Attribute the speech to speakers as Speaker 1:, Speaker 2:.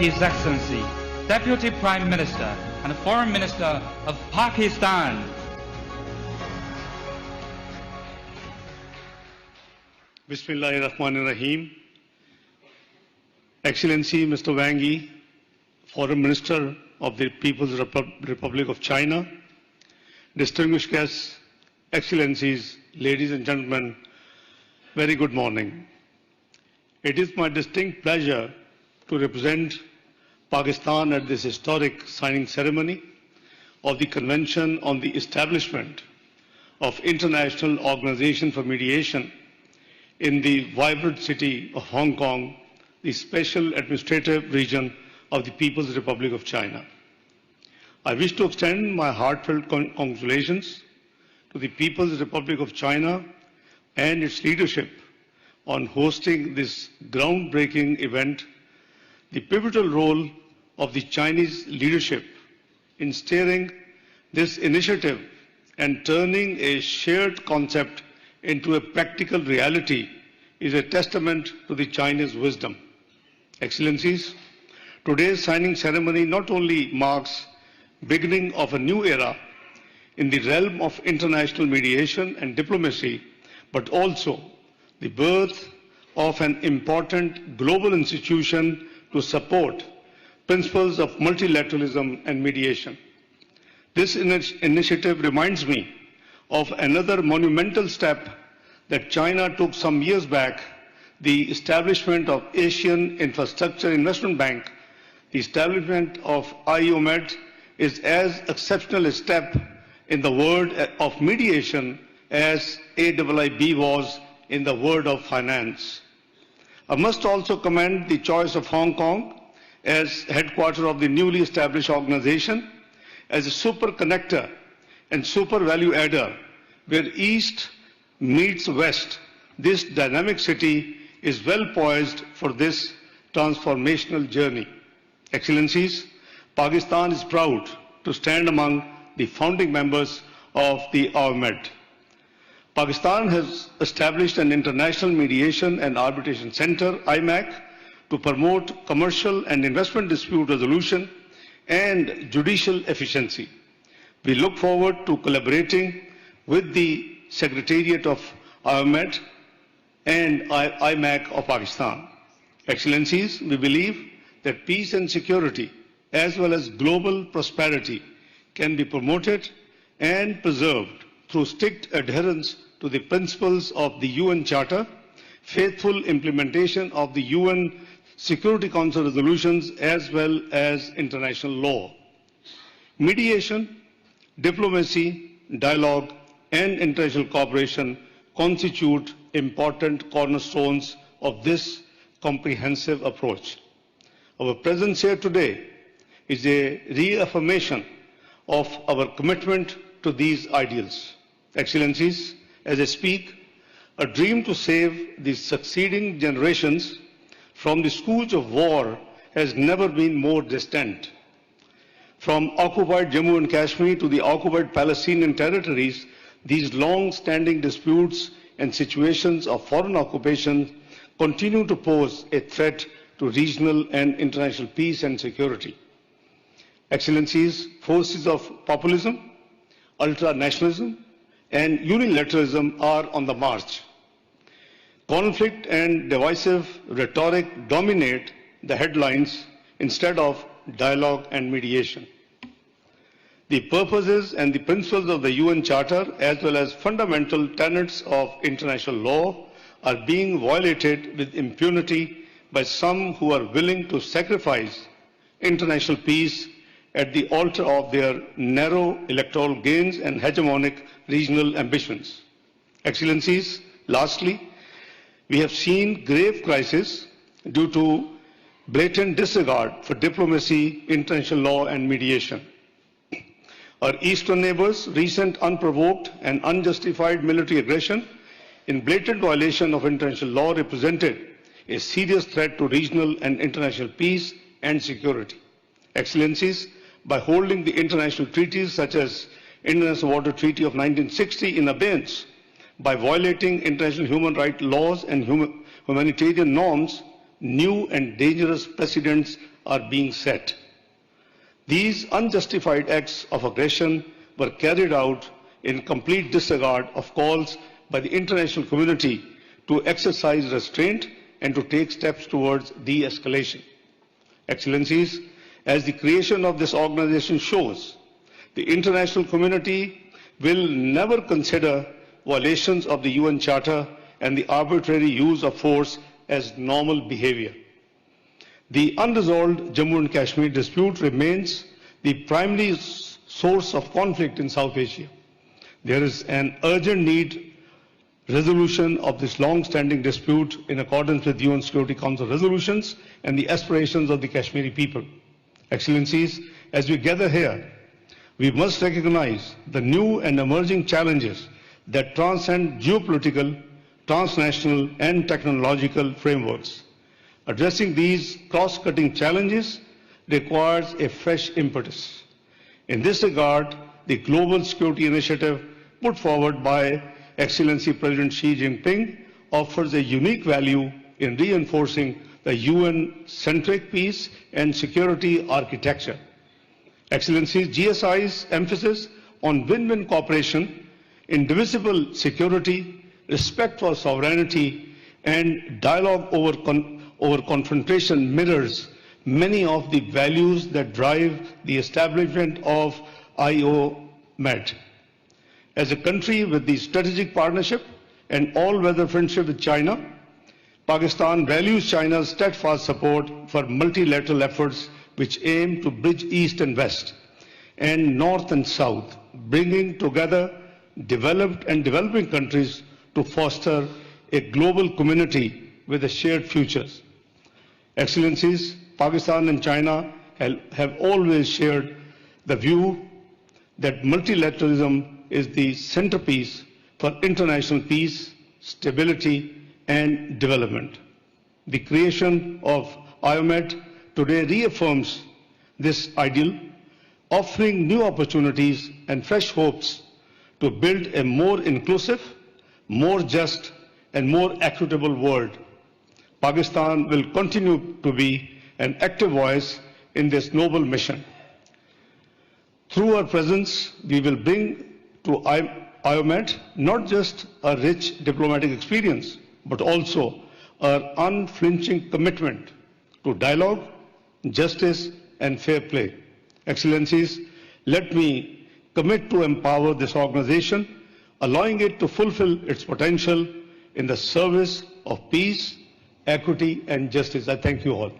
Speaker 1: His Excellency, Deputy Prime Minister and Foreign Minister of Pakistan.
Speaker 2: Bismillahirrahmanirrahim. Excellency Mr. Wang Yi, Foreign Minister of the People's Republic of China, distinguished guests, Excellencies, ladies and gentlemen, very good morning. It is my distinct pleasure to represent Pakistan at this historic signing ceremony of the Convention on the Establishment of International Organization for Mediation in the vibrant city of Hong Kong, the special administrative region of the People's Republic of China. I wish to extend my heartfelt congratulations to the People's Republic of China and its leadership on hosting this groundbreaking event. The pivotal role of the Chinese leadership in steering this initiative and turning a shared concept into a practical reality is a testament to the Chinese wisdom. Excellencies, today's signing ceremony not only marks beginning of a new era in the realm of international mediation and diplomacy, but also the birth of an important global institution to support principles of multilateralism and mediation. This initiative reminds me of another monumental step that China took some years back, the establishment of Asian Infrastructure Investment Bank. The establishment of IOMED is as exceptional a step in the world of mediation as AIIB was in the world of finance. I must also commend the choice of Hong Kong as headquarters of the newly established organization as a super connector and super value adder where East meets West. This dynamic city is well poised for this transformational journey. Excellencies, Pakistan is proud to stand among the founding members of the IOMED. Pakistan has established an International Mediation and Arbitration Center, IMAC, to promote commercial and investment dispute resolution and judicial efficiency. We look forward to collaborating with the Secretariat of IOMED and IMAC of Pakistan. Excellencies, we believe that peace and security as well as global prosperity can be promoted and preserved through strict adherence to the principles of the UN Charter, faithful implementation of the UN Security Council resolutions as well as international law. Mediation, diplomacy, dialogue, and international cooperation constitute important cornerstones of this comprehensive approach. Our presence here today is a reaffirmation of our commitment to these ideals. Excellencies, as I speak, a dream to save the succeeding generations from the scourge of war has never been more distant. From occupied Jammu and Kashmir to the occupied Palestinian territories, these long-standing disputes and situations of foreign occupation continue to pose a threat to regional and international peace and security. Excellencies, forces of populism, ultra-nationalism, and unilateralism are on the march. Conflict and divisive rhetoric dominate the headlines instead of dialogue and mediation. The purposes and the principles of the UN Charter, as well as fundamental tenets of international law, are being violated with impunity by some who are willing to sacrifice international peace at the altar of their narrow electoral gains and hegemonic regional ambitions. Excellencies, lastly, we have seen grave crisis due to blatant disregard for diplomacy, international law, and mediation. Our eastern neighbors' recent unprovoked and unjustified military aggression in blatant violation of international law represented a serious threat to regional and international peace and security. Excellencies, by holding the international treaties such as International Water Treaty of 1960 in abeyance, by violating international human rights laws and humanitarian norms, new and dangerous precedents are being set. These unjustified acts of aggression were carried out in complete disregard of calls by the international community to exercise restraint and to take steps towards de-escalation. Excellencies, as the creation of this organization shows, the international community will never consider violations of the UN Charter and the arbitrary use of force as normal behavior. The unresolved Jammu and Kashmir dispute remains the primary source of conflict in South Asia. There is an urgent need resolution of this long-standing dispute in accordance with UN Security Council resolutions and the aspirations of the Kashmiri people. Excellencies, as we gather here, we must recognize the new and emerging challenges that transcend geopolitical, transnational and technological frameworks. Addressing these cross-cutting challenges requires a fresh impetus. In this regard, the Global Security Initiative put forward by Excellency President Xi Jinping offers a unique value in reinforcing the UN-centric peace and security architecture. Excellencies, GSI's emphasis on win-win cooperation, indivisible security, respect for sovereignty, and dialogue over confrontation mirrors many of the values that drive the establishment of IOMED. As a country with the strategic partnership and all-weather friendship with China, Pakistan values China's steadfast support for multilateral efforts which aim to bridge East and West and North and South, bringing together developed and developing countries to foster a global community with a shared futures. Excellencies, Pakistan and China have always shared the view that multilateralism is the centerpiece for international peace, stability, and development. The creation of IOMED today reaffirms this ideal, offering new opportunities and fresh hopes to build a more inclusive, more just, and more equitable world. Pakistan will continue to be an active voice in this noble mission. Through our presence, we will bring to IOMED not just a rich diplomatic experience, but also our unflinching commitment to dialogue, justice, and fair play. Excellencies, let me commit to empower this organization, allowing it to fulfill its potential in the service of peace, equity, and justice. I thank you all.